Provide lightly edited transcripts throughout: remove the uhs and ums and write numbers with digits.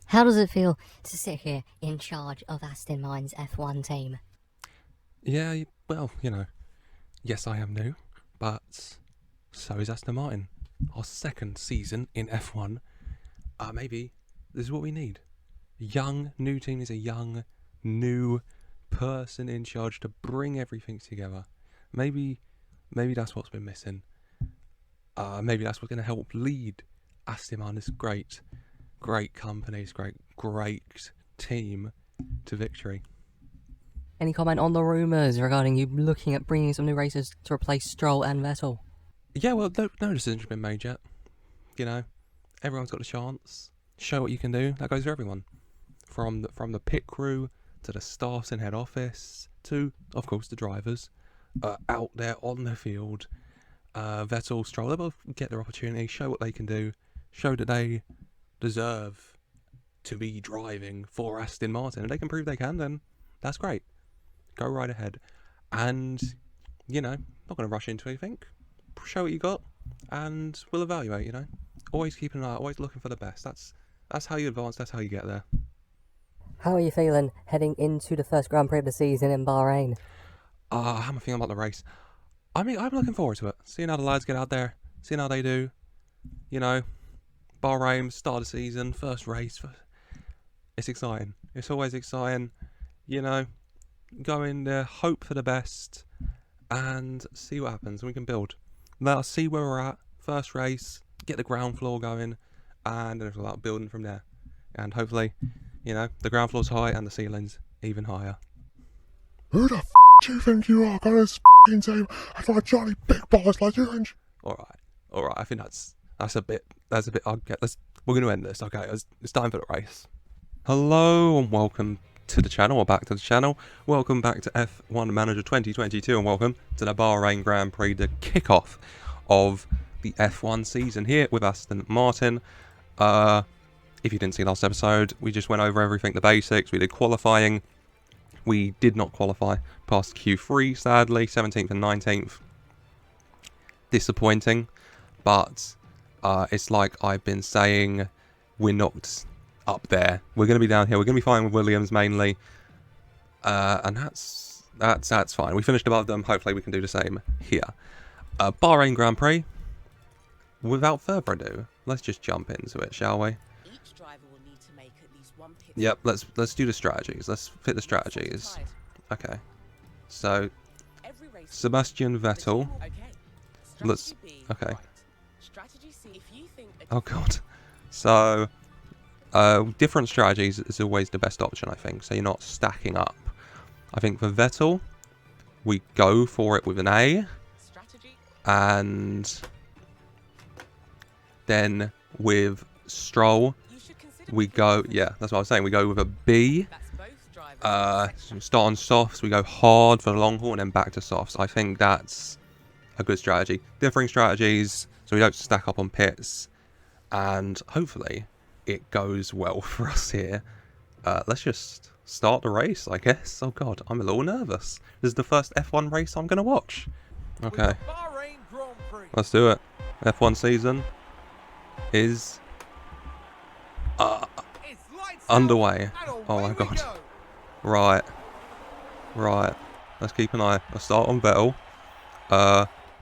How does it feel to sit here in charge of Aston Martin's F1 team? Yeah, well, yes, I am new, but so is Aston Martin. Our second season in F1. Maybe this is what we need. A young, new team is a young, new person in charge to bring everything together. Maybe that's what's been missing. Maybe that's what's going to help lead Aston Martin, this great company, this great team to victory. Any comment on the rumours regarding you looking at bringing some new racers to replace Stroll and Vettel? Yeah, well, no decision's been made yet. Everyone's got a chance. Show what you can do. That goes for everyone, from the pit crew to the staffs in head office to, of course, the drivers out there on the field. Vettel, Stroll, they both get their opportunity. Show what they can do. Show that they deserve to be driving for Aston Martin. If they can prove they can, then that's great. Go right ahead. And, not going to rush into anything. Show what you got, and we'll evaluate, Always keeping an eye, always looking for the best. That's how you advance, that's how you get there. How are you feeling heading into the first Grand Prix of the season in Bahrain? How am I feeling about the race? I'm looking forward to it. Seeing how the lads get out there, seeing how they do. Bahrain, start of the season, first race. It's exciting. It's always exciting. Go in there, hope for the best, and see what happens. We can build. Let us see where we're at. First race, get the ground floor going, and then it's about building from there. And hopefully, the ground floor's high and the ceiling's even higher. Who the f*** do you think you are? Going to f***ing team and like Johnny Big Balls like you and... All right. I think that's a bit. We're going to end this. Okay, it's time for the race. Hello and welcome to the channel, or back to the channel. Welcome back to F1 Manager 2022, and welcome to the Bahrain Grand Prix, the kickoff of the F1 season here with Aston Martin. If you didn't see last episode, we just went over everything, the basics. We did qualifying. We did not qualify past Q3, sadly, 17th and 19th. Disappointing, but it's like I've been saying, we're not up there. We're going to be down here. We're going to be fighting with Williams mainly, and that's fine. We finished above them. Hopefully we can do the same here. Bahrain Grand Prix. Without further ado, let's just jump into it, shall we? Each driver will need to make at least one pit. Yep, let's do the strategies. Let's fit the strategies. Okay. So Sebastian Vettel. Okay. Oh god. So different strategies is always the best option, I think. So you're not stacking up. I think for Vettel, we go for it with an A, and then with Stroll, we go. Yeah, that's what I was saying. We go with a B. Start on softs. We go hard for the long haul, and then back to softs. I think that's a good strategy. Differing strategies, so we don't stack up on pits, and hopefully it goes well for us here. Let's just start the race, I guess. Oh god, I'm a little nervous. This is the first F1 race I'm going to watch. Okay, let's do it. F1 season is underway. Oh my god. Right. Let's keep an eye. Let's start on Vettel.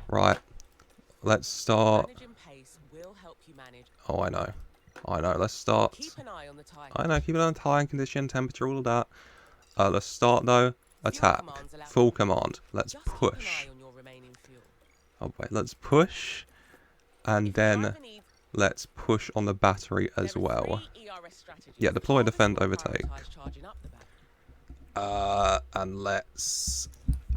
Right. Let's start. Oh, I know. Let's start. Keep an eye on the tire. I know. Keep an eye on tire condition, temperature, all of that. Let's start though. Attack. Full command. Let's push. Oh wait. Let's push, and then let's push on the battery as well. Yeah. Deploy, defend, overtake. And let's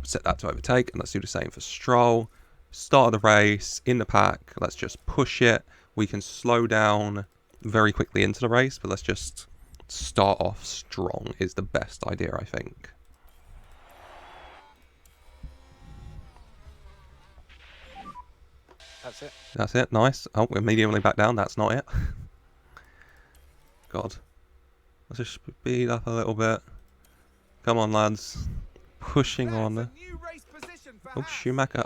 set that to overtake, and let's do the same for Stroll. Start of the race in the pack. Let's just push it. We can slow down very quickly into the race, but let's just start off strong is the best idea, I think. That's it. Nice. Oh, we're mediumly back down. That's not it. God. Let's just speed up a little bit. Come on, lads. Pushing on. Oh, Schumacher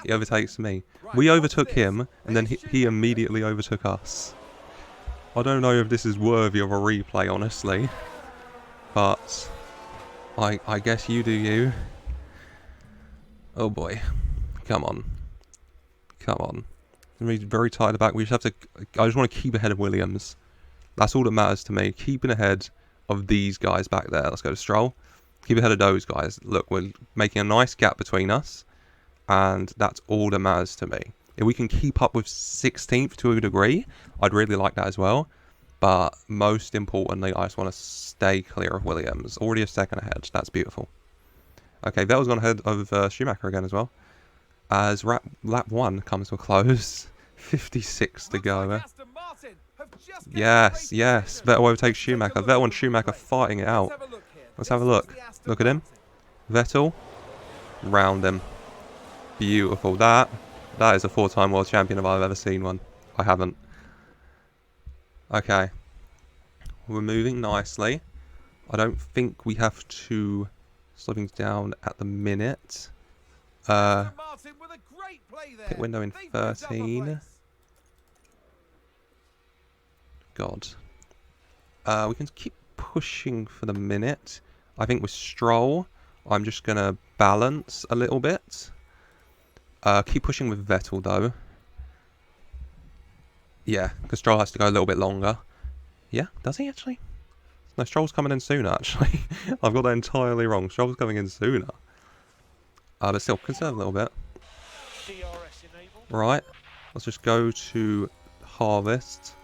he overtakes me. We overtook him, and then he immediately overtook us. I don't know if this is worthy of a replay, honestly. But I guess you do you. Oh boy. Come on. Come on. He's very tight at the back. We just have to... I just want to keep ahead of Williams. That's all that matters to me. Keeping ahead of these guys back there. Let's go to Stroll. Keep ahead of those guys. Look, we're making a nice gap between us. And that's all that matters to me. If we can keep up with 16th to a degree, I'd really like that as well. But most importantly, I just want to stay clear of Williams. Already a second ahead. That's beautiful. Okay, Vettel's gone ahead of Schumacher again as well. As lap 1 comes to a close. 56 to go. Yes, yes. Vettel overtakes Schumacher. Vettel and Schumacher fighting it out. Let's have a look. Look at him. Vettel. Round him. Beautiful. That is a 4-time world champion if I've ever seen one. I haven't. Okay. We're moving nicely. I don't think we have to slow things down at the minute. Pit window in 13. God. We can keep pushing for the minute. I think with Stroll, I'm just going to balance a little bit. Keep pushing with Vettel though. Yeah, because Stroll has to go a little bit longer. Yeah, does he actually? No, Stroll's coming in sooner actually. I've got that entirely wrong. Stroll's coming in sooner. But still, conserve a little bit. Right, let's just go to harvest.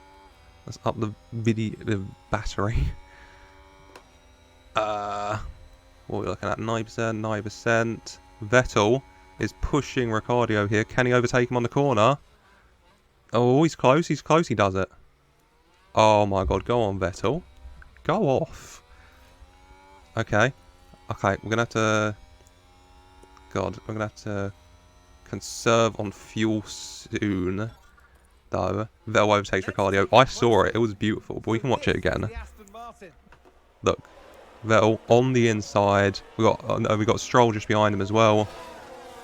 Let's up the battery. What are we looking at? 9%, 9%. Vettel is pushing Ricciardo here. Can he overtake him on the corner? Oh, he's close, he does it. Oh my god, go on Vettel. Go off. Okay. Okay, we're gonna have to... God, we're gonna have to conserve on fuel soon. Though. Vettel overtakes Ricciardo. I saw it, it was beautiful, but we can watch it again. Look. Vettel on the inside. We got Stroll just behind him as well.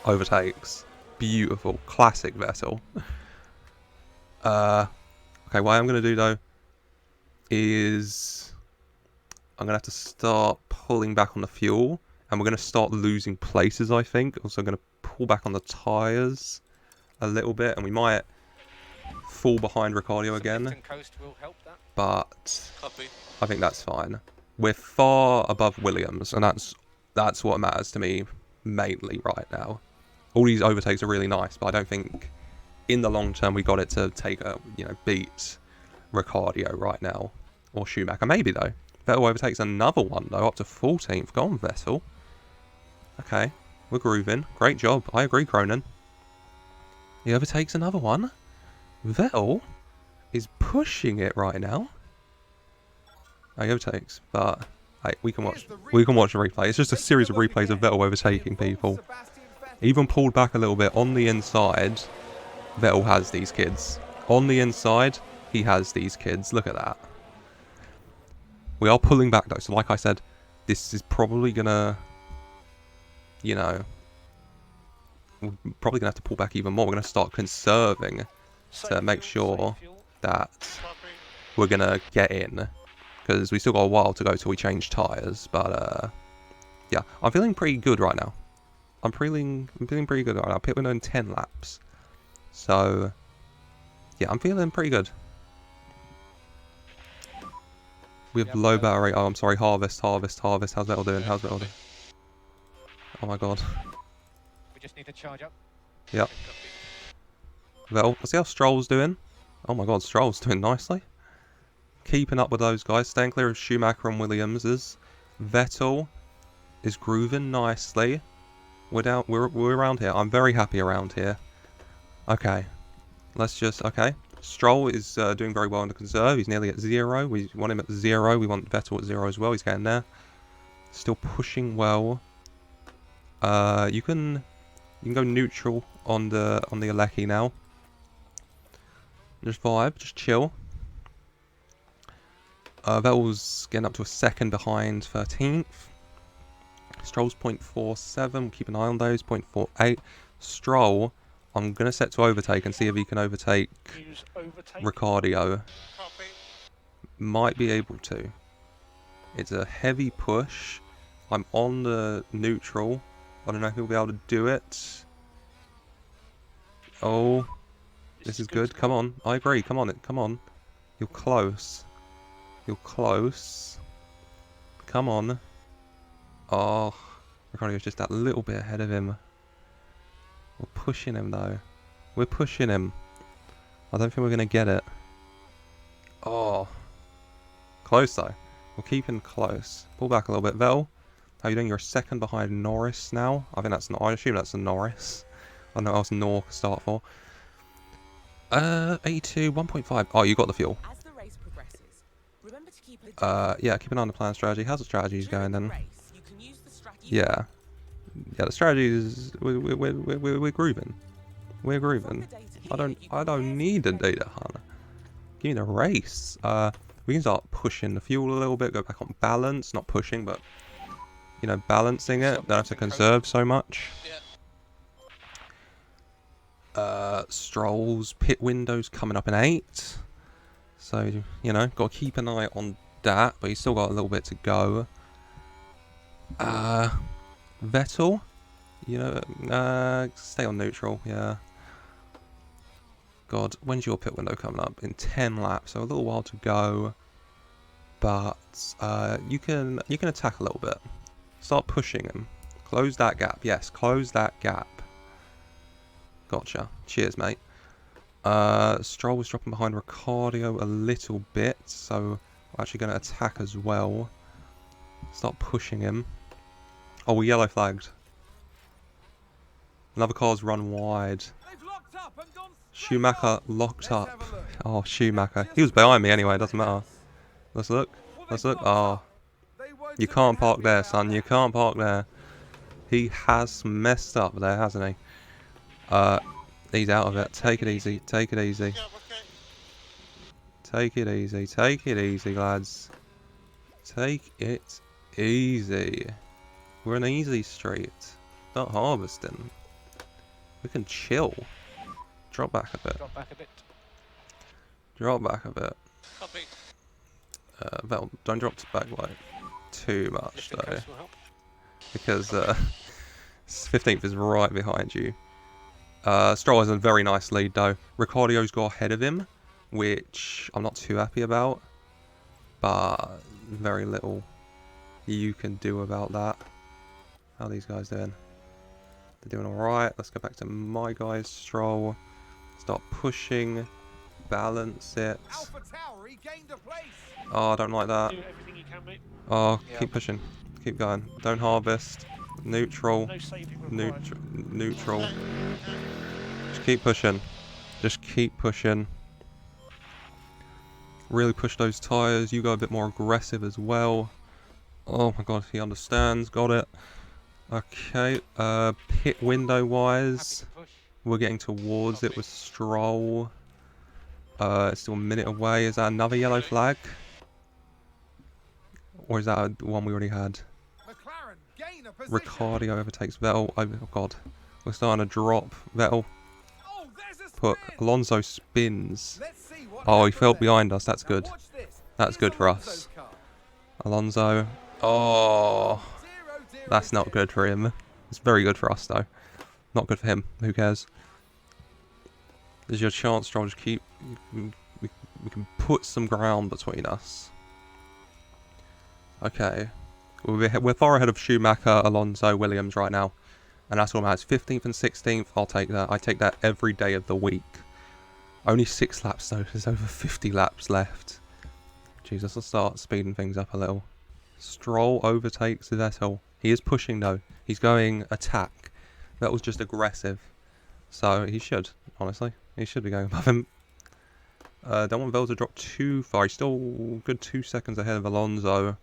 Overtakes. Beautiful. Classic Vettel. Okay, what I'm going to do though is I'm going to have to start pulling back on the fuel, and we're going to start losing places, I think. Also going to pull back on the tyres a little bit, and we might fall behind Ricciardo again. But I think that's fine. We're far above Williams, and that's what matters to me mainly right now. All these overtakes are really nice, but I don't think in the long term we got it to take beat Ricciardo right now, or Schumacher. Maybe though. Vettel overtakes another one though, up to 14th. Go on, Vettel. Okay, we're grooving. Great job. I agree, Cronin. He overtakes another one. Vettel is pushing it right now. He overtakes, but we can watch the replay. It's just a series of replays of Vettel overtaking people. Even pulled back a little bit on the inside. Vettel has these kids. On the inside, he has these kids. Look at that. We are pulling back though, so like I said, this is probably gonna, we're probably gonna have to pull back even more. We're gonna start conserving to make sure that we're gonna get in, because we still got a while to go till we change tyres. But yeah, I'm feeling pretty good right now. I'm feeling pretty good right now. Pit window in 10 laps. So, yeah, I'm feeling pretty good. We have low battery. Oh, I'm sorry. Harvest. How's Vettel doing? How's Vettel doing? Oh my god. We just need to charge up. Yep. Vettel. Let's see how Stroll's doing. Oh my god, Stroll's doing nicely. Keeping up with those guys. Staying clear of Schumacher and Williams's. Vettel is grooving nicely. We're around here. I'm very happy around here. Okay. Let's just... Okay. Stroll is doing very well in the conserve. He's nearly at 0. We want him at 0. We want Vettel at 0 as well. He's getting there. Still pushing well. You can go neutral on the Alecki now. Just vibe. Just chill. Vettel's getting up to a second behind 13th. Stroll's 0.47. Keep an eye on those. 0.48. Stroll, I'm going to set to overtake and see if he can overtake Ricciardo. might be able to. It's a heavy push. I'm on the neutral. I don't know if he'll be able to do it. Oh, this is good. Come on. I agree. Come on. Come on. You're close. You're close. Come on. Oh, Ricciardo's just that little bit ahead of him. We're pushing him though. We're pushing him. I don't think we're going to get it. Oh. Close though. We're keeping close. Pull back a little bit. Vettel, how are you doing? You're a second behind Norris now. I think that's not. I assume that's a Norris. I don't know what else Nor can start for. 82, 1.5. Oh, you got the fuel. As the race progresses, remember to keep Yeah, keep an eye on the plan strategy. How's the strategies going then? race, you can use the strategy Yeah. Yeah, the strategy is we're grooving. We're grooving. I don't need a data hunter. Give me the race. We can start pushing the fuel a little bit, go back on balance, not pushing, but you know, balancing it. Don't have to conserve so much. Stroll's pit window's coming up in 8. So, you know, got to keep an eye on that, but he's still got a little bit to go. Vettel, you know, stay on neutral, yeah. God, when's your pit window coming up? In 10 laps, so a little while to go. But you can attack a little bit. Start pushing him. Close that gap. Yes, close that gap. Gotcha. Cheers, mate. Stroll was dropping behind Ricciardo a little bit, so we're actually going to attack as well. Start pushing him. Oh, we're yellow flagged. Another car's run wide. Schumacher locked up. Oh, Schumacher. He was behind me anyway, doesn't matter. Let's look. Let's look. Oh. You can't park there, son. You can't park there. He has messed up there, hasn't he? He's out of it. Take it easy. Take it easy. Take it easy. Take it easy, lads. Take it easy. We're an easy street. Not harvesting. We can chill. Drop back a bit. Drop back a bit. Drop back a bit. Copy. Vel, don't drop back like too much Lifting though, coast will help. because 15th is right behind you. Stroll has a very nice lead though. Ricciardo's got ahead of him, which I'm not too happy about, but very little you can do about that. How are these guys doing? They're doing alright. Let's go back to my guys. Stroll. Start pushing. Balance it. Oh, I don't like that. Do everything you can, mate. Oh, Yeah. keep pushing. Keep going. Don't harvest. Neutral. No saving required. Neutral. Just keep pushing. Just keep pushing. Really push those tyres. You go a bit more aggressive as well. Oh my god, he understands. Got it. Okay. Pit window wise, Happy to push. we're getting towards it with Stroll. It's still a minute away. Is that another yellow flag? Or is that one we already had? Ricciardo overtakes Vettel. Oh god. We're starting to drop. Vettel. Put. Alonso spins. Oh, he fell behind us. That's good. That's good for us. Alonso. Oh. That's not good for him. It's very good for us, though. Not good for him. Who cares? There's your chance, Stroll. Just keep... We can put some ground between us. Okay. We're far ahead of Schumacher, Alonso, Williams right now. And that's what matters. 15th and 16th, I'll take that. I take that every day of the week. Only 6 laps, though. There's over 50 laps left. Jesus, let's start speeding things up a little. Stroll overtakes Vettel. He is pushing, though. He's going attack. Vettel's just aggressive. So he should, honestly. He should be going above him. Don't want Vettel to drop too far. He's still a good 2 seconds ahead of Alonso.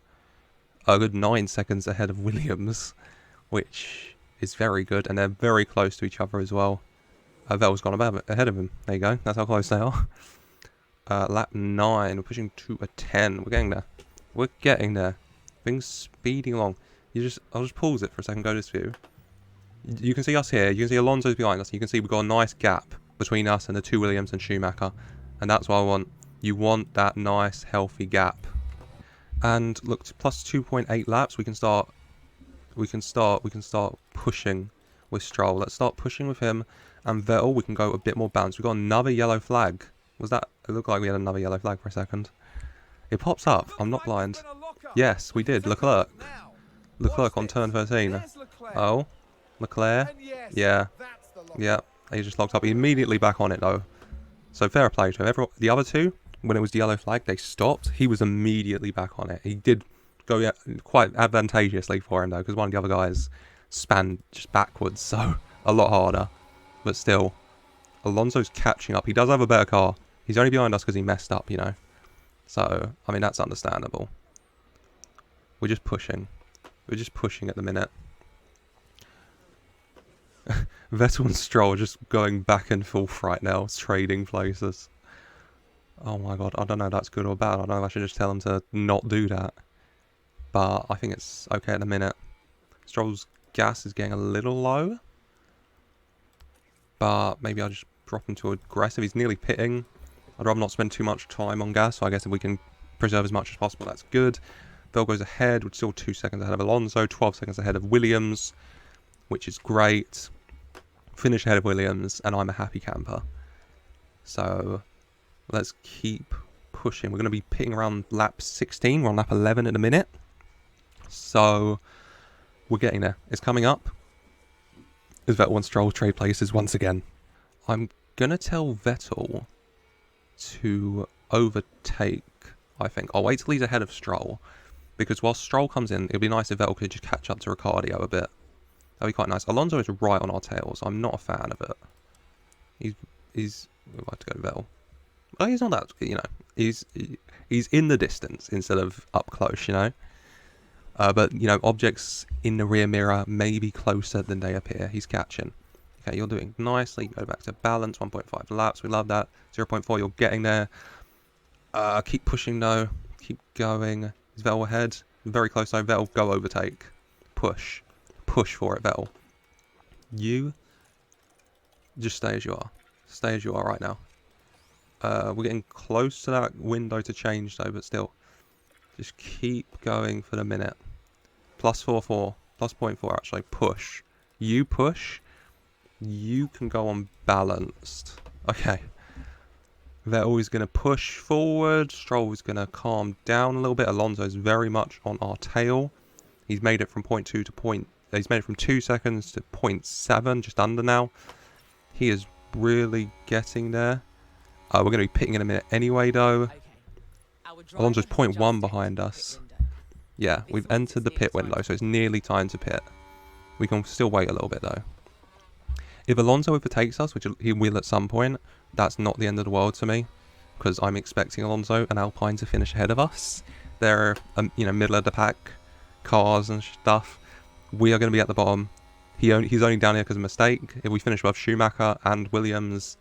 A good 9 seconds ahead of Williams, which is very good. And they're very close to each other as well. Vettel's gone ahead of him. There you go. That's how close they are. Lap 9. We're pushing to a 10. We're getting there. We're getting there. Things speeding along. I'll just pause it for a second. Go to this view. You can see us here. You can see Alonso's behind us. You can see we've got a nice gap between us and the 2 Williams and Schumacher. And that's what I want. You want that nice, healthy gap. And look, plus 2.8 laps, we can start pushing with Stroll. Let's start pushing with him. And Vettel, we can go a bit more balanced. We've got another yellow flag. Was that... It looked like we had another yellow flag for a second. It pops up. I'm not blind. Yes, we did. Leclerc. Leclerc on turn 13. Oh. Leclerc. Yeah. Yeah. He just locked up. He immediately back on it, though. So fair play to him. The other two, when it was the yellow flag, they stopped. He was immediately back on it. He did go quite advantageously for him, though, because one of the other guys span just backwards, so a lot harder. But still, Alonso's catching up. He does have a better car. He's only behind us because he messed up, you know. So, I mean, that's understandable. We're just pushing. We're just pushing at the minute. Vettel and Stroll are just going back and forth right now, trading places. Oh my god, I don't know if that's good or bad. I don't know if I should just tell them to not do that. But I think it's okay at the minute. Stroll's gas is getting a little low. But maybe I'll just drop him to aggressive. He's nearly pitting. I'd rather not spend too much time on gas, so I guess if we can preserve as much as possible, that's good. Vettel goes ahead, we're still 2 seconds ahead of Alonso, 12 seconds ahead of Williams, which is great. Finish ahead of Williams, and I'm a happy camper. So, let's keep pushing. We're going to be pitting around lap 16, we're on lap 11 in a minute. So, we're getting there. It's coming up. As Vettel and Stroll trade places once again. I'm going to tell Vettel to overtake, I think. I'll wait till he's ahead of Stroll. Because while Stroll comes in, it'd be nice if Vettel could just catch up to Ricciardo a bit. That'd be quite nice. Alonso is right on our tails. I'm not a fan of it. He's I'd like to go Vettel. Oh, he's not that, you know. He's in the distance instead of up close, you know. But, you know, objects in the rear mirror may be closer than they appear. He's catching. Okay, you're doing nicely. Go back to balance. 1.5 laps. We love that. 0.4, you're getting there. Keep pushing, though. Keep going. Is Vettel ahead? Very close, though. Vettel, go overtake. Push. Push for it, Vettel. You just stay as you are. Stay as you are right now. We're getting close to that window to change, though, but still. Just keep going for the minute. Plus 4.4. Plus 0.4, actually. Push. You push. You can go on balanced. Okay. Vettel is going to push forward. Stroll is going to calm down a little bit. Alonso is very much on our tail. He's made it from 0.2 to point. He's made it from 2 seconds to 0.7, just under now. He is really getting there. We're going to be pitting in a minute anyway, though. Alonso's 0.1 behind us. Yeah, we've entered the pit window, so it's nearly time to pit. We can still wait a little bit, though. If Alonso overtakes us, which he will at some point, that's not the end of the world to me, because I'm expecting Alonso and Alpine to finish ahead of us. They're, you know, middle of the pack cars and stuff. We are going to be at the bottom. He's only down here because of a mistake. If we finish above Schumacher and Williams,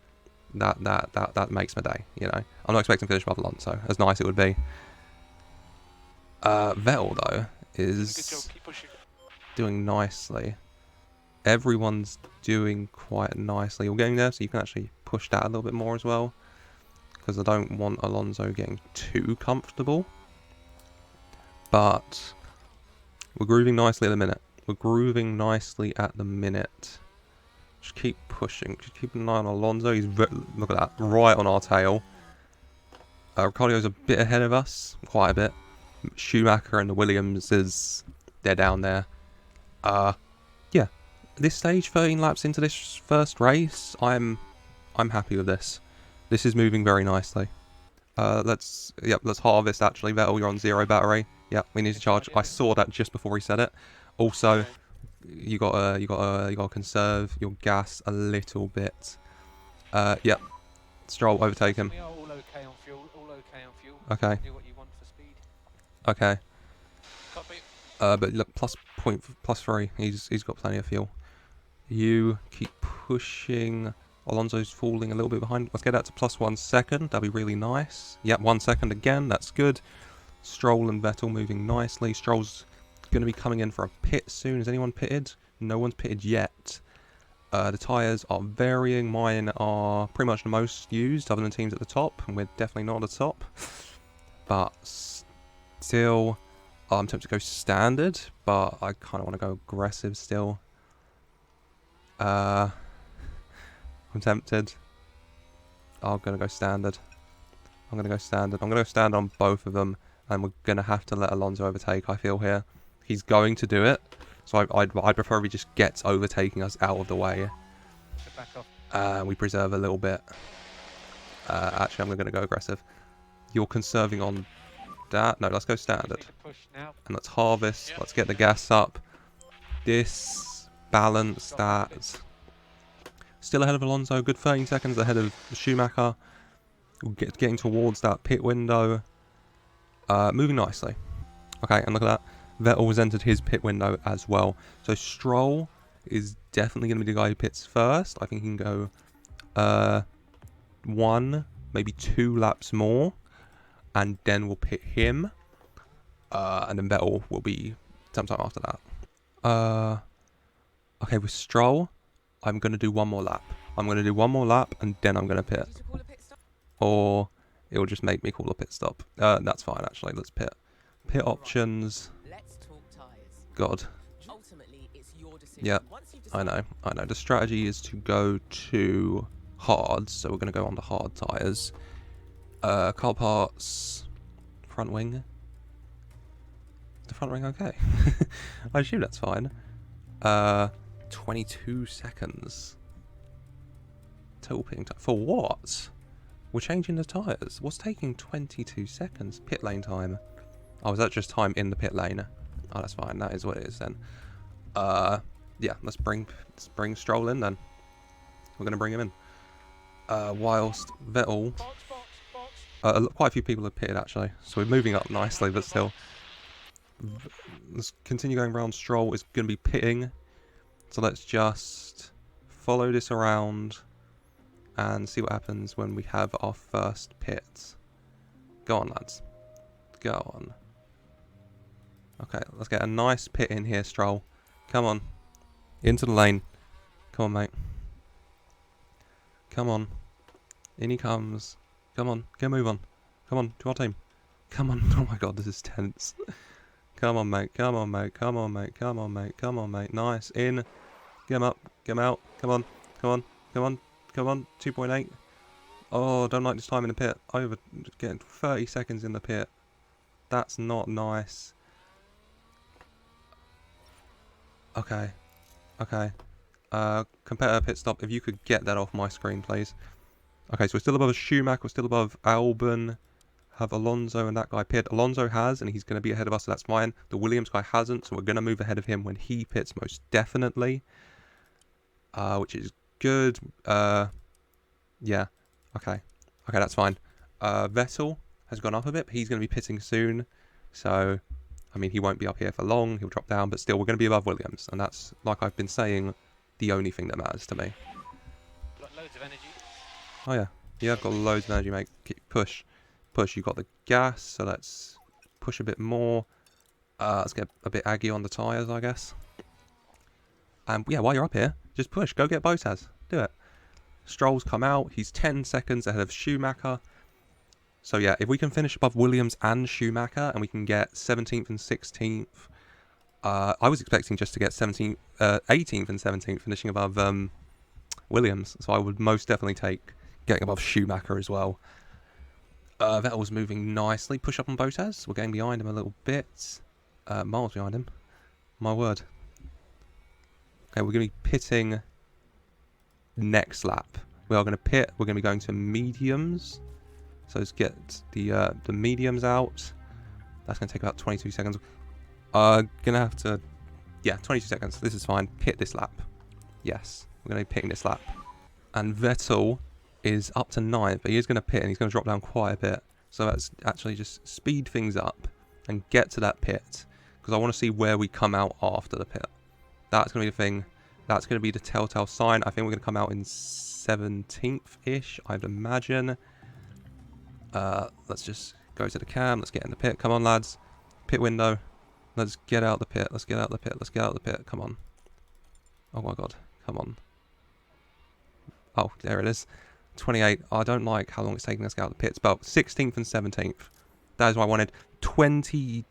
that makes my day. You know, I'm not expecting to finish above Alonso. As nice it would be. Vettel though is doing nicely. Everyone's doing quite nicely. We're getting there, so you can actually push that a little bit more as well. Because I don't want Alonso getting too comfortable. But we're grooving nicely at the minute. We're grooving nicely at the minute. Just keep pushing. Just keep an eye on Alonso. He's look at that, right on our tail. Ricciardo's a bit ahead of us, quite a bit. Schumacher and the Williamses, they're down there. Yeah. At this stage, 13 laps into this first race, I'm happy with this. This is moving very nicely. Let's harvest actually. Vettel, you're on 0 battery. Yep, we need to charge. I saw that just before he said it. Also, you gotta conserve your gas a little bit. Yep. Stroll, overtake him. All okay on fuel. All okay on fuel. Okay. Do what you want for speed. Okay. Copy. But look, plus 3. He's got plenty of fuel. You keep pushing. Alonso's falling a little bit behind. Let's get that to plus 1 second. That'd be really nice. Yep, 1 second again. That's good. Stroll and Vettel moving nicely. Stroll's going to be coming in for a pit soon. Has anyone pitted? No one's pitted yet. The tyres are varying. Mine are pretty much the most used other than teams at the top, and we're definitely not at the top. But still, I'm tempted to go standard, but I kind of want to go aggressive still. I'm tempted. I'm going to go standard. I'm going to go standard. I'm going to go standard on both of them, and we're going to have to let Alonso overtake, I feel, here. He's going to do it, so I'd prefer if he just gets overtaking us out of the way. Get back off. We preserve a little bit. Actually, I'm going to go aggressive. You're conserving on that. No, let's go standard. Need to push now. And let's harvest. Yep. Let's get the gas up. This, balance that. Still ahead of Alonso. Good 13 seconds ahead of Schumacher. Getting towards that pit window. Moving nicely. Okay, and look at that. Vettel has entered his pit window as well. So Stroll is definitely going to be the guy who pits first. I think he can go 1, maybe 2 laps more. And then we'll pit him. And then Vettel will be sometime after that. Okay, with Stroll, I'm going to do 1 more lap. I'm going to do 1 more lap and then I'm going to pit. Did you call a pit stop? Or it will just make me call a pit stop. That's fine, actually. Let's pit. Pit options. Let's talk tyres. God. Ultimately, it's your decision. Yep, Once you've I decided, know. The strategy is to go to hard, so we're going to go on the hard tyres. Car parts. Front wing. Is the front wing okay? I assume that's fine. 22 seconds. Total pitting time. For what? We're changing the tyres. What's taking 22 seconds? Pit lane time. Oh, is that just time in the pit lane? Oh, that's fine. That is what it is then. Yeah, let's bring Stroll in then. We're going to bring him in. Whilst Vettel... Box, box, box. quite a few people have pitted actually, so we're moving up nicely, but still. Let's continue going around. Stroll is going to be pitting, so let's just follow this around and see what happens when we have our first pit. Go on, lads. Go on. Okay, let's get a nice pit in here, Stroll. Come on. Into the lane. Come on, mate. Come on. In he comes. Come on, get a move on. Come on, to our team. Come on. Oh my god, this is tense. Come on, mate. Come on, mate. Come on, mate. Come on, mate. Come on, mate. Nice. In. Get him up. Get him out. Come on. Come on. Come on. Come on. 2.8. Oh, don't like this time in the pit. Getting 30 seconds in the pit. That's not nice. Okay. Okay. Competitor pit stop. If you could get that off my screen, please. Okay, so we're still above Schumacher, we're still above Albon, have Alonso and that guy pit. Alonso has, and he's going to be ahead of us, so that's fine. The Williams guy hasn't, so we're going to move ahead of him when he pits, most definitely. Which is good. Yeah, okay. Okay, that's fine. Vettel has gone up a bit, but he's going to be pitting soon. So, I mean, he won't be up here for long, he'll drop down, but still, we're going to be above Williams. And that's, like I've been saying, the only thing that matters to me. Got loads of energy. Oh yeah, I've got loads of energy, mate. Push. You've got the gas, so let's push a bit more. Let's get a bit aggy on the tyres, I guess. And yeah, while you're up here, just push. Go get Bottas. Do it. Stroll's come out. He's 10 seconds ahead of Schumacher. So yeah, if we can finish above Williams and Schumacher, and we can get 17th and 16th. I was expecting just to get 18th and 17th, finishing above Williams. So I would most definitely take getting above Schumacher as well. Vettel's moving nicely. Push up on Bottas. We're getting behind him a little bit. Miles behind him. My word. Okay, we're going to be pitting next lap. We are going to pit. We're going to be going to mediums. So let's get the mediums out. That's going to take about 22 seconds. Going to have to... Yeah, 22 seconds. This is fine. Pit this lap. Yes, we're going to be pitting this lap. And Vettel is up to 9th, but he is going to pit and he's going to drop down quite a bit. So let's actually just speed things up and get to that pit, because I want to see where we come out after the pit. That's going to be the thing. That's going to be the telltale sign. I think we're going to come out in 17th-ish, I'd imagine. Let's just go to the cam. Let's get in the pit. Come on, lads. Pit window. Let's get out the pit. Let's get out the pit. Let's get out the pit. Come on. Oh my god. Come on. Oh, there it is. 28. I don't like how long it's taking us to get out of the pits, but 16th and 17th. That is what I wanted. 20.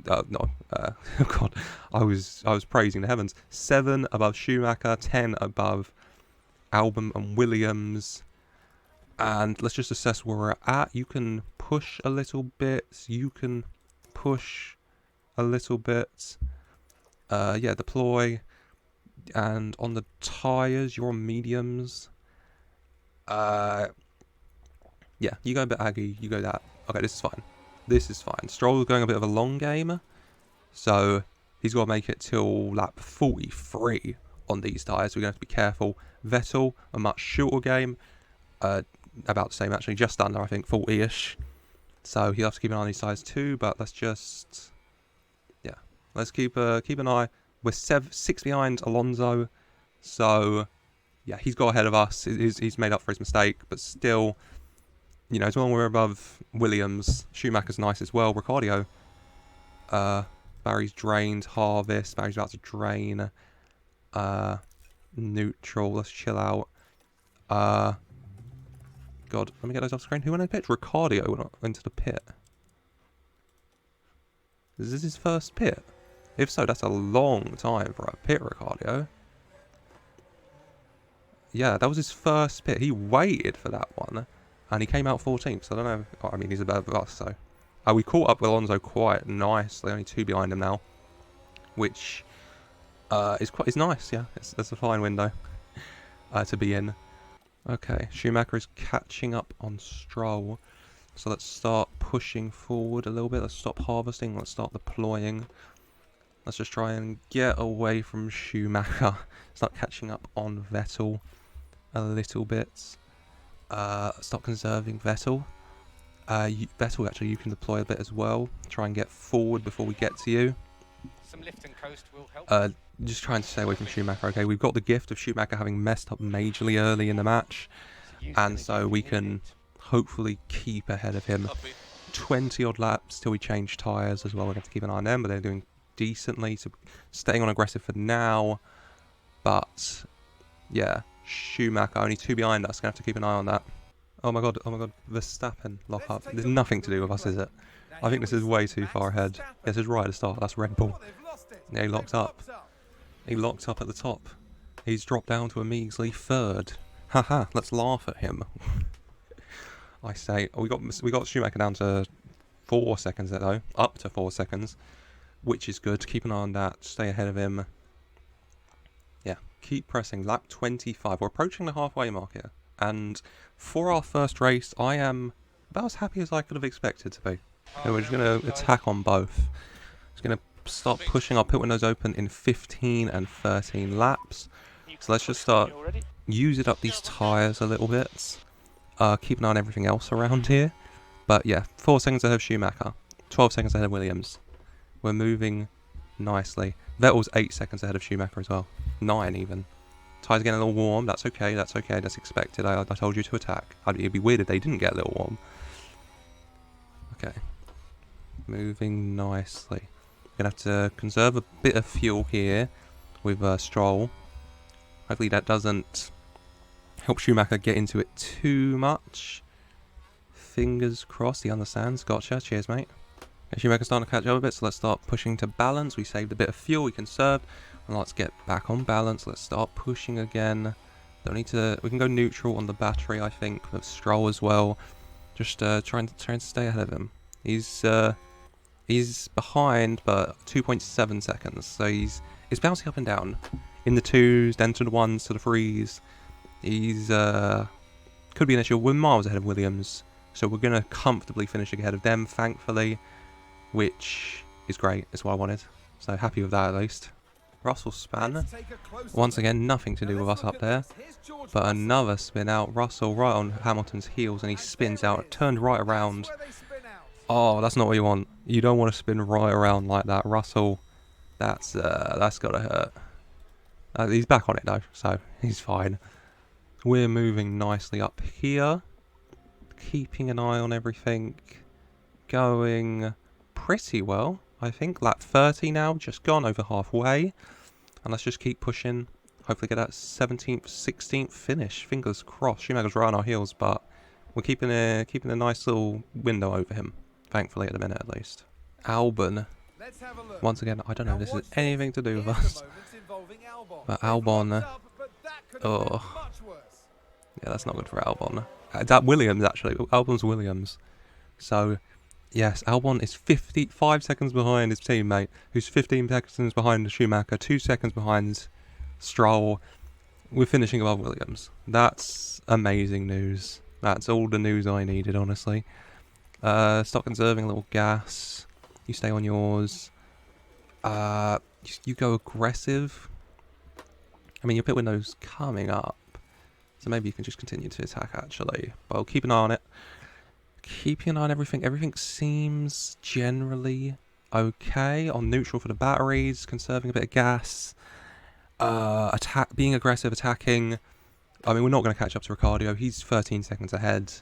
No. Oh God. I was praising the heavens. 7 above Schumacher. 10 above Albon and Williams. And let's just assess where we're at. You can push a little bit. You can push a little bit. Yeah, deploy. And on the tyres, you're on mediums. Yeah, you go a bit aggy. You go that. Okay, this is fine. This is fine. Stroll is going a bit of a long game. So he's got to make it till lap 43 on these tyres. We're going to have to be careful. Vettel, a much shorter game. About the same actually, just under I think 40ish. So he'll have to keep an eye on these tyres too. But let's just, yeah, let's keep an eye. We're 6 behind Alonso, so yeah, he's got ahead of us. He's made up for his mistake, but still, you know, as long as we're above Williams, Schumacher's nice as well. Ricciardo, Barry's drained. Harvest, Barry's about to drain. Neutral. Let's chill out. God, let me get those off screen. Who went in the pit? Ricciardo went into the pit. Is this his first pit? If so, that's a long time for a pit, Ricciardo. Yeah, that was his first pit. He waited for that one, and he came out 14th. So I don't know. I mean, he's above us, so we caught up with Alonso quite nicely. Only 2 behind him now, which is nice. Yeah, that's a fine window to be in. Okay, Schumacher is catching up on Stroll. So let's start pushing forward a little bit. Let's stop harvesting. Let's start deploying. Let's just try and get away from Schumacher. Start catching up on Vettel a little bit. Start conserving Vettel. Vettel, actually, you can deploy a bit as well. Try and get forward before we get to you. Some lift and coast will help. Just trying to stay away from Schumacher. Okay, we've got the gift of Schumacher having messed up majorly early in the match. And so we can hopefully keep ahead of him. 20 odd laps till we change tyres as well. We're going to have to keep an eye on them, but they're doing decently. So staying on aggressive for now. But yeah, Schumacher only 2 behind us. Going to have to keep an eye on that. Oh my god, Verstappen lock up. There's nothing to do with us, is it? I think this is way too far ahead. This is right at the start. That's Red Bull. Yeah, he locked up. He locked up at the top. He's dropped down to a measly 3rd. Haha, let's laugh at him. I say, we got Schumacher down to 4 seconds there though, up to 4 seconds, which is good. Keep an eye on that. Stay ahead of him. Yeah, keep pressing. Lap 25. We're approaching the halfway mark here, and for our first race, I am about as happy as I could have expected to be. So we're just going to attack on both. Just going to start pushing our pit windows open in 15 and 13 laps. So let's just start using up these tyres a little bit. Keep an eye on everything else around here. But yeah, 4 seconds ahead of Schumacher. 12 seconds ahead of Williams. We're moving nicely. Vettel's 8 seconds ahead of Schumacher as well. 9 even. Tyres getting a little warm. That's okay. That's okay. That's expected. I told you to attack. It'd be weird if they didn't get a little warm. Okay. Moving nicely. Gonna have to conserve a bit of fuel here with Stroll. Hopefully that doesn't help Schumacher get into it too much. Fingers crossed he understands. Gotcha. Cheers, mate. Okay, Schumacher's starting to catch up a bit, so let's start pushing to balance. We saved a bit of fuel, we conserved, and let's get back on balance. Let's start pushing again. Don't need to. We can go neutral on the battery, I think, with Stroll as well. Just trying to stay ahead of him. He's behind, but 2.7 seconds. So he's bouncing up and down in the 2s, then to the 1s, to the 3s. He's could be an issue. We're miles ahead of Williams, so we're gonna comfortably finish ahead of them, thankfully, which is great. It's what I wanted. So happy with that at least. Russell span. Once again, nothing to do with us up there, but another spin out. Russell right on Hamilton's heels, and he spins out, turned right around. Oh, that's not what you want. You don't want to spin right around like that, Russell. That's gotta hurt. He's back on it though, so he's fine. We're moving nicely up here, keeping an eye on everything, going pretty well. I think lap 30 now, just gone over halfway, and let's just keep pushing. hopefully get that 17th, 16th finish. Fingers crossed. Schumacher's right on our heels, but we're keeping a nice little window over him. Thankfully, at the minute at least. Albon. Once again, I don't know if this has anything to do with us. But Albon. Oh. Yeah, that's not good for Albon. That Williams, actually. Albon's Williams. So, yes, Albon is 55 seconds behind his teammate, who's 15 seconds behind Schumacher, 2 seconds behind Stroll. We're finishing above Williams. That's amazing news. That's all the news I needed, honestly. Stop conserving a little gas. You stay on yours. You go aggressive. I mean, your pit window's coming up. So maybe you can just continue to attack, actually. But I'll keep an eye on it. Keeping an eye on everything. Everything seems generally okay. On neutral for the batteries. Conserving a bit of gas. Being aggressive, attacking. I mean, we're not going to catch up to Ricciardo. He's 13 seconds ahead.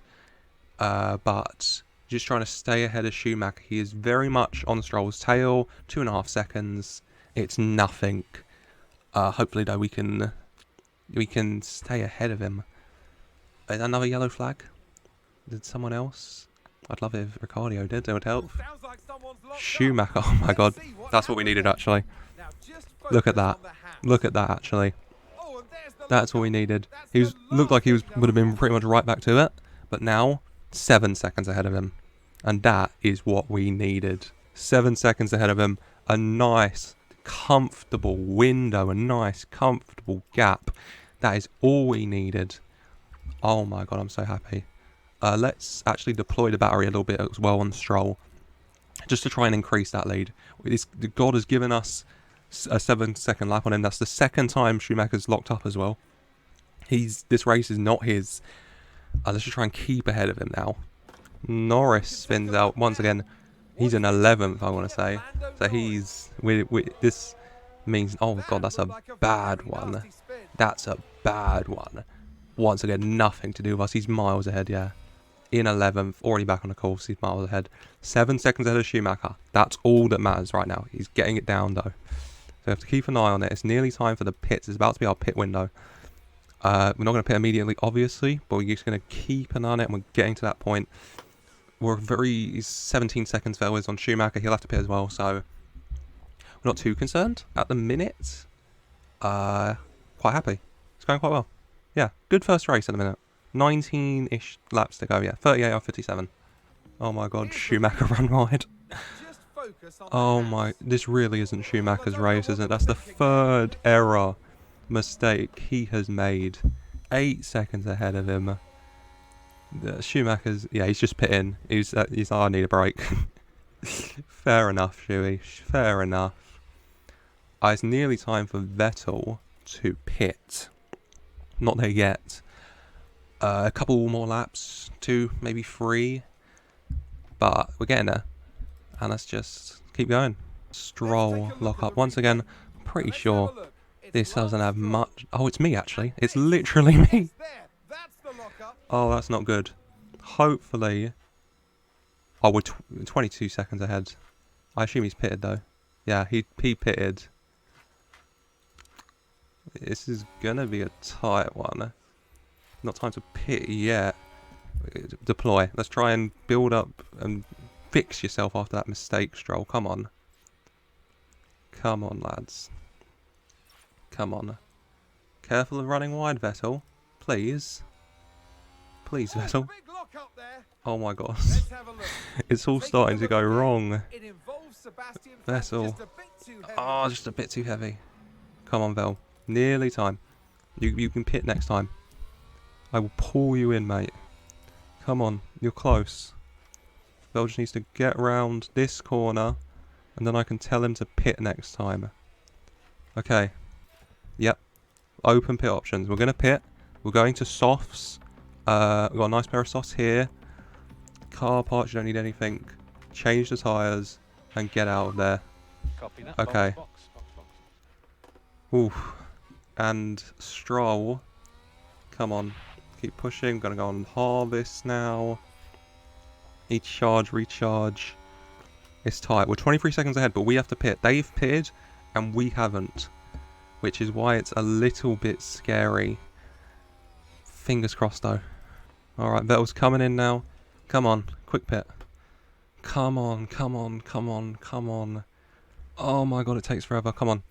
But just trying to stay ahead of Schumacher. He is very much on Stroll's tail. 2.5 seconds. It's nothing. Hopefully, though, we can stay ahead of him. Another yellow flag? Did someone else? I'd love it if Ricciardo did. It would help. Schumacher. Oh my god. That's what we needed, actually. Look at that. Look at that, actually. That's what we needed. Looked like he would have been pretty much right back to it. But now, 7 seconds ahead of him. And that is what we needed. 7 seconds ahead of him. A nice, comfortable window. A nice, comfortable gap. That is all we needed. Oh my god, I'm so happy. Let's actually deploy the battery a little bit as well on Stroll. Just to try and increase that lead. God has given us a 7-second lap on him. That's the second time Schumacher's locked up as well. This race is not his. Let's just try and keep ahead of him now. Norris spins out once again. He's in 11th, I want to say. So this means, oh god, that's a bad one. That's a bad one. Once again, nothing to do with us. He's miles ahead, yeah. In 11th, already back on the course. He's miles ahead. 7 seconds ahead of Schumacher. That's all that matters right now. He's getting it down though. So we have to keep an eye on it. It's nearly time for the pits. It's about to be our pit window. We're not going to pit immediately, obviously, but we're just going to keep an eye on it, and we're getting to that point. He's 17 seconds Vettel is on Schumacher. He'll have to pit as well, so we're not too concerned at the minute. Quite happy. It's going quite well. Yeah, good first race at the minute. 19-ish laps to go, yeah. 38 out of 57. Oh my god, Schumacher run wide. Oh my, this really isn't Schumacher's race, is it? That's the third mistake he has made. 8 seconds ahead of him. Schumacher's, yeah, he's just pitting. He's I need a break. Fair enough, Shuey. Fair enough. It's nearly time for Vettel to pit. Not there yet. A couple more laps, 2, maybe 3. But we're getting there. And let's just keep going. Stroll lock up once again. I'm pretty sure this doesn't have much. Oh, it's me actually. It's literally me. Oh, that's not good. Hopefully. Oh, we're 22 seconds ahead. I assume he's pitted though. Yeah, he pitted. This is gonna be a tight one. Not time to pit yet. Deploy. Let's try and build up and fix yourself after that mistake, Stroll. Come on. Come on, lads. Come on. Careful of running wide, Vettel. Please. Please, Vettel. Oh my god. It's all starting to go wrong. Vettel. Oh, just a bit too heavy. Come on, Vettel. Nearly time. You can pit next time. I will pull you in, mate. Come on, you're close. Vettel just needs to get round this corner, and then I can tell him to pit next time. Okay. Yep. Open pit options. We're going to pit. We're going to softs. We've got a nice pair of softs here. Car parts, you don't need anything. Change the tyres, and get out of there. Copy that. Okay. Box. Oof. And Stroll. Come on. Keep pushing. Gonna go on harvest now. Recharge. It's tight. We're 23 seconds ahead, but we have to pit. They've pitted, and we haven't. which is why it's a little bit scary. Fingers crossed though. Alright, Vettel's coming in now. Come on, quick pit. Come on, come on, come on, come on. Oh my god, it takes forever. Come on.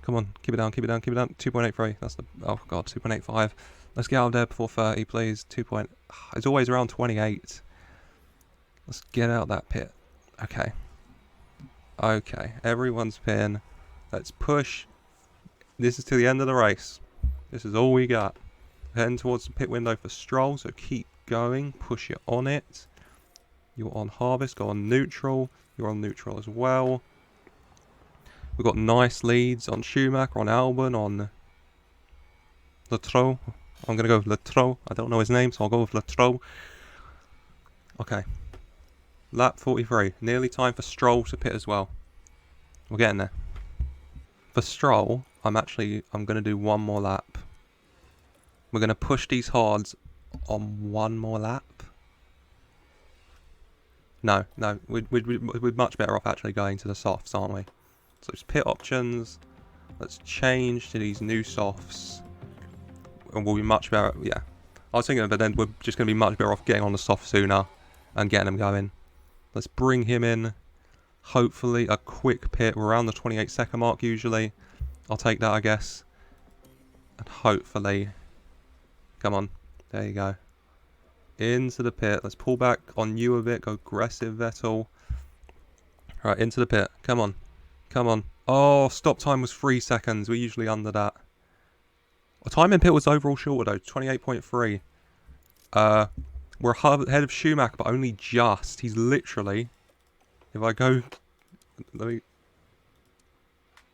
Come on, keep it down, keep it down, keep it down. 2.83. That's the... Oh god, 2.85. Let's get out of there before 30, please. 2. It's always around 28. Let's get out that pit. Okay. Okay, everyone's pin. Let's push. This is to the end of the race. This is all we got. Heading towards the pit window for Stroll, so keep going. Push it on it. You're on harvest, go on neutral. You're on neutral as well. We've got nice leads on Schumacher, on Albon, on Latro. I'm going to go with Latro. I don't know his name, so I'll go with Latro. Okay. Lap 43. Nearly time for Stroll to pit as well. We're getting there. For Stroll, I'm going to do one more lap. We're going to push these hards on one more lap. No, we're much better off actually going to the softs, aren't we? So it's pit options. Let's change to these new softs. And we'll be much better. Yeah. I was thinking, but then we're just going to be much better off getting on the soft sooner and getting them going. Let's bring him in. Hopefully a quick pit. We're around the 28-second mark usually. I'll take that, I guess. And hopefully... Come on. There you go. Into the pit. Let's pull back on you a bit. Go aggressive, Vettel. Right, into the pit. Come on. Come on. Oh, stop time was 3 seconds. We're usually under that. Our time in pit was overall shorter, though. 28.3. We're ahead of Schumacher, but only just. He's literally... If I go...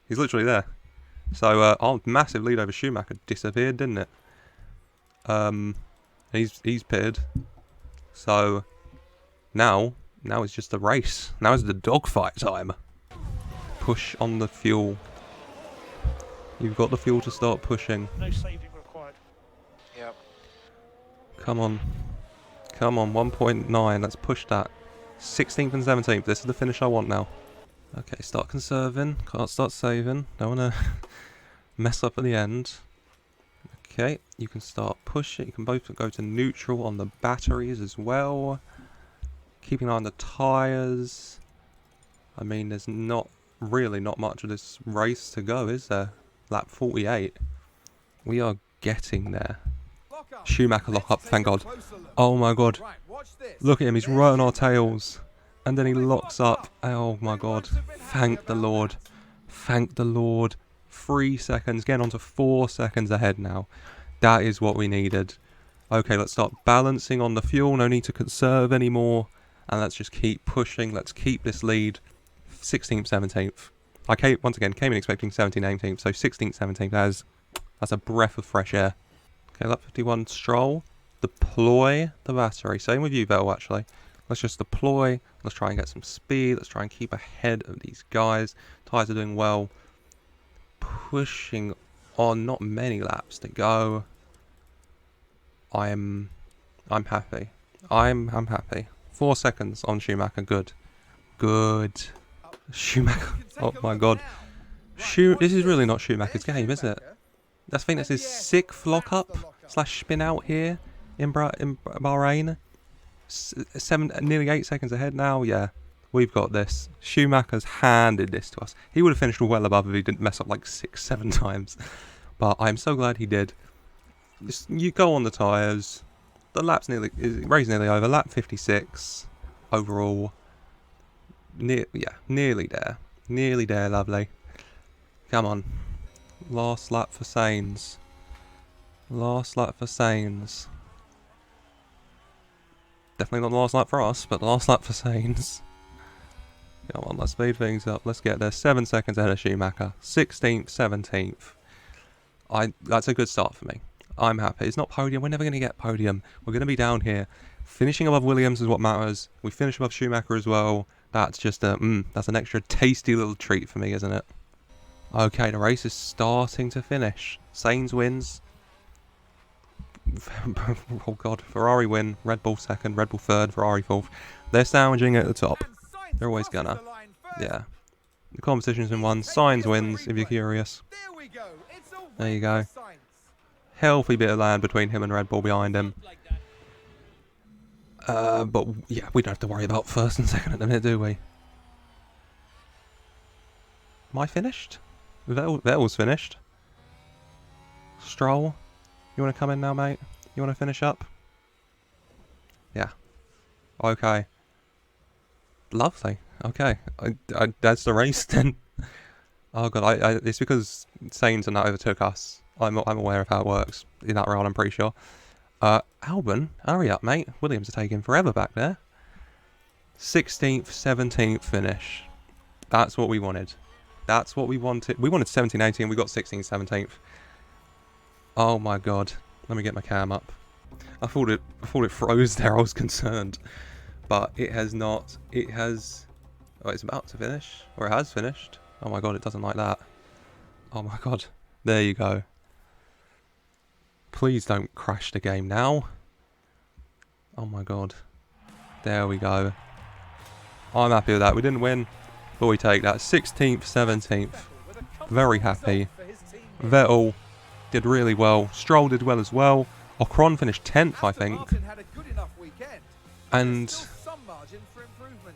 He's literally there. So, our massive lead over Schumacher disappeared, didn't it? He's pitted. So, now it's just a race. Now it's the dogfight time. Push on the fuel. You've got the fuel to start pushing. No saving required. Yep. Come on. Come on, 1.9. Let's push that. 16th and 17th. This is the finish I want now. Okay, start conserving. Can't start saving. Don't want to mess up at the end. Okay, you can start pushing. You can both go to neutral on the batteries as well. Keeping an eye on the tyres. I mean, there's not much of this race to go, is there? Lap 48. We are getting there. Schumacher lock up, thank God. Oh my God. Look at him, he's right on our tails. And then he locks up. Oh my God. Thank the Lord. Thank the Lord. 3 seconds, getting on to 4 seconds ahead now. That is what we needed. Okay, let's start balancing on the fuel. No need to conserve anymore. And let's just keep pushing. Let's keep this lead. 16th, 17th. I once again came in expecting 17th, 18th. So 16th, 17th. That's a breath of fresh air. Okay, lap 51, Stroll. Deploy the battery. Same with you, Vettel, actually. Let's just deploy. Let's try and get some speed. Let's try and keep ahead of these guys. Tyres are doing well. Pushing on, not many laps to go. I'm happy. I'm happy. 4 seconds on Schumacher. Good. Schumacher. Oh my God. This is really not Schumacher's game, is it? I think that's his 6th lock-up / spin out here in Bahrain. Nearly 8 seconds ahead now. Yeah, we've got this. Schumacher's handed this to us. He would have finished well above if he didn't mess up like 6-7 times. But I'm so glad he did. You go on the tyres. The race nearly over. Lap 56 overall. Nearly there. Nearly there, lovely. Come on. Last lap for Sainz. Last lap for Sainz. Definitely not the last lap for us, but the last lap for Sainz. Come on, let's speed things up. Let's get there. 7 seconds ahead of Schumacher. 16th, 17th. That's a good start for me. I'm happy. It's not podium. We're never going to get podium. We're going to be down here. Finishing above Williams is what matters. We finish above Schumacher as well. That's just that's an extra tasty little treat for me, isn't it? Okay, the race is starting to finish. Sainz wins. Oh God, Ferrari win. Red Bull second, Red Bull third, Ferrari fourth. They're sandwiching at the top. They're always gonna. Yeah. The competition's been won. Sainz wins, if you're curious. There we go. It's There you go. Healthy bit of land between him and Red Bull behind him. But yeah, we don't have to worry about first and second at the minute, do we? Am I finished? Vettel's finished. Stroll, you want to come in now, mate? You want to finish up? Yeah. Okay. Lovely. Okay. That's the race then. Oh god, it's because Sainz and that overtook us. I'm aware of how it works in that round, I'm pretty sure. Albon, hurry up, mate. Williams are taking forever back there. 16th, 17th finish. That's what we wanted. That's what we wanted. We wanted 17, 18. We got 16th, 17th. Oh my god. Let me get my cam up. I thought it froze there. I was concerned. But it has not. It has... Oh, it's about to finish. Or it has finished. Oh my god, it doesn't like that. Oh my god. There you go. Please don't crash the game now. Oh my god. There we go. I'm happy with that. We didn't win, but we take that. 16th, 17th. Very happy. Vettel did really well. Stroll did well as well. Ocon finished 10th, I think. And...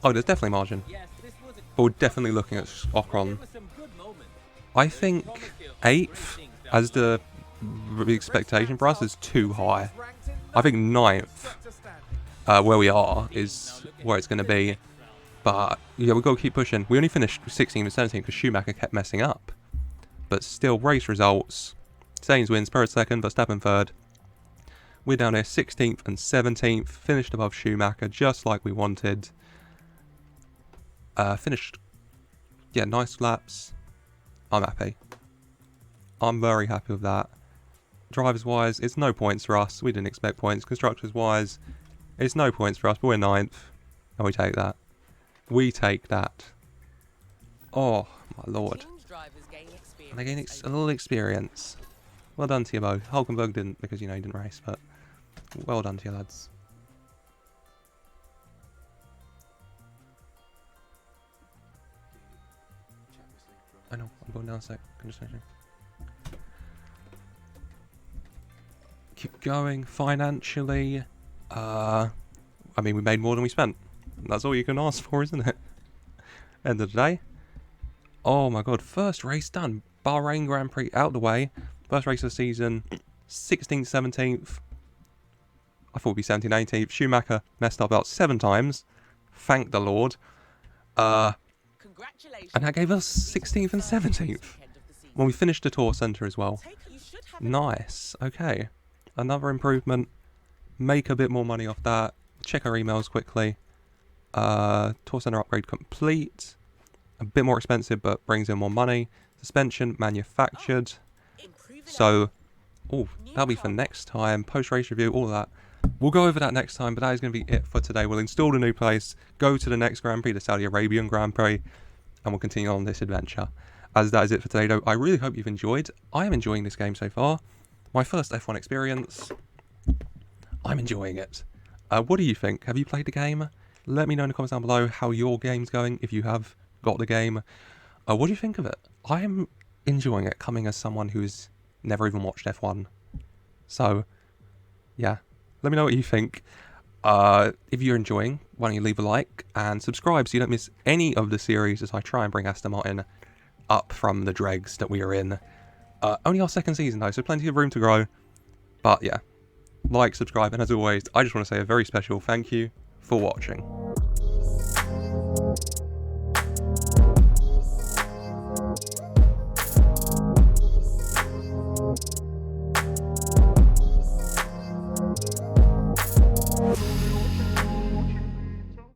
oh, there's definitely margin. But we're definitely looking at Ocon. I think 8th as the expectation for us is too high. I think 9th, where we are, is where it's going to be. But yeah, we've got to keep pushing. We only finished 16th and 17th because Schumacher kept messing up. But still, race results. Sainz wins, Perez second, Verstappen third. We're down here 16th and 17th, finished above Schumacher, just like we wanted. Finished, yeah, nice laps. I'm happy. I'm very happy with that. Drivers-wise, it's no points for us. We didn't expect points. Constructors-wise, it's no points for us, but we're 9th. And we take that. We take that. Oh, my lord. And they gain a little experience. Well done to you both. Hulkenberg didn't, because, you know, he didn't race, but well done to you lads. I know, I'm going down a sec. I'm just finishing. Keep going financially. I mean, we made more than we spent. That's all you can ask for, isn't it? End of the day. Oh my god, first race done. Bahrain Grand Prix out the way. First race of the season. 16th, 17th. I thought it would be 17th, 18th. Schumacher messed up about 7 times. Thank the Lord. And that gave us 16th and 17th. When we finished the Tour Centre as well. Nice. Okay. Another improvement. Make a bit more money off that. Check our emails quickly. Tour Centre upgrade complete. A bit more expensive, but brings in more money. Suspension manufactured. So, oh, that'll be for next time. Post-race review, all of that. We'll go over that next time, but that is going to be it for today. We'll install the new place, go to the next Grand Prix, the Saudi Arabian Grand Prix, and we'll continue on this adventure. As that is it for today, though, I really hope you've enjoyed. I am enjoying this game so far. My first F1 experience. I'm enjoying it. What do you think? Have you played the game? Let me know in the comments down below how your game's going, if you have got the game. What do you think of it? I am enjoying it, coming as someone who's never even watched F1. So, yeah. Let me know what you think. If you're enjoying, why don't you leave a like and subscribe so you don't miss any of the series as I try and bring Aston Martin up from the dregs that we are in. Only our 2nd season though, so plenty of room to grow. But yeah, like, subscribe, and as always, I just want to say a very special thank you for watching.